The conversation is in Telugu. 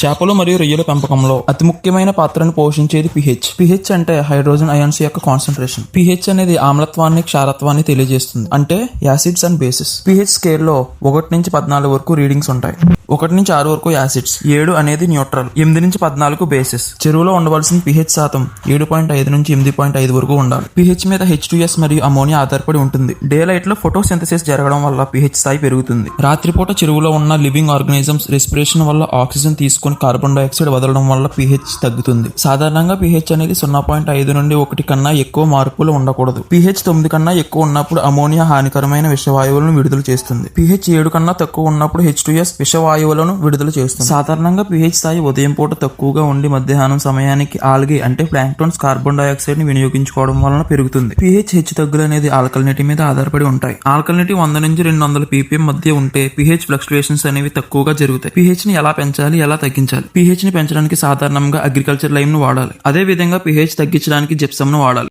చేపలు మరియు రొయ్యల పెంపకంలో అతి ముఖ్యమైన పాత్రను పోషించేది పిహెచ్. పిహెచ్ అంటే హైడ్రోజన్ అయాన్స్ యొక్క కాన్సన్ట్రేషన్. పిహెచ్ అనేది ఆమ్లత్వాన్ని, క్షారత్వాన్ని తెలియజేస్తుంది, అంటే acids and basis. PH scale లో 1 నుంచి 14 వరకు రీడింగ్స్ ఉంటాయి. 1 నుంచి 6 వరకు యాసిడ్స్, 7 అనేది న్యూట్రల్, 8 నుంచి 14 బేసిస్. చెరువులో ఉండవలసిన పిహెచ్ శాతం 7.5 నుంచి 8.5 వరకు ఉండాలి. పిహెచ్ మీద H2S మరియు అమోనియా ఆధారపడి ఉంటుంది. డే లైట్ లో ఫోటోసింథసిస్ జరగడం వల్ల పిహెచ్ స్థాయి పెరుగుతుంది. రాత్రిపూట చెరువులో ఉన్న లివింగ్ ఆర్గానిజమ్స్ రెస్పిరేషన్ వల్ల ఆక్సిజన్ తీసుకుని కార్బన్ డైఆక్సైడ్ వదలడం వల్ల పిహెచ్ తగ్గుతుంది. సాధారణంగా పిహెచ్ అనేది 0.5 నుండి 1 కన్నా ఎక్కువ మార్పులు ఉండకూడదు. పిహెచ్ 9 కన్నా ఎక్కువ ఉన్నప్పుడు అమోనియా హానికరమైన విషవాయువులను విడుదల చేస్తుంది. పిహెచ్ 7 కన్నా తక్కువ ఉన్నప్పుడు H2S విషవాయువులను విడుదల చేస్తుంది. సాధారణంగా పిహెచ్ స్థాయి ఉదయం పూట తక్కువగా ఉండి మధ్యాహ్నం సమయానికి ఆల్గే అంటే ప్లాంక్టన్స్ కార్బన్ డైఆక్సైడ్ ని వినియోగించుకోవడం వలన పెరుగుతుంది. పిహెచ్ హెచ్చుతగ్గులు అనేది ఆల్కలినిటీ మీద ఆధారపడి ఉంటాయి. ఆల్కలినిటీ 100 నుంచి 200 ppm మధ్య ఉంటే పిహెచ్ ఫ్లక్చుయేషన్స్ అనేవి తక్కువగా జరుగుతాయి. పిహెచ్ ని ఎలా పెంచాలి, ఎలా తగ్గించాలి? పిహెచ్ ని పెంచడానికి సాధారణంగా అగ్రికల్చర్ లైమ్ ను వాడాలి. అదే విధంగా పిహెచ్ తగ్గించడానికి జిప్సమ్ ను వాడాలి.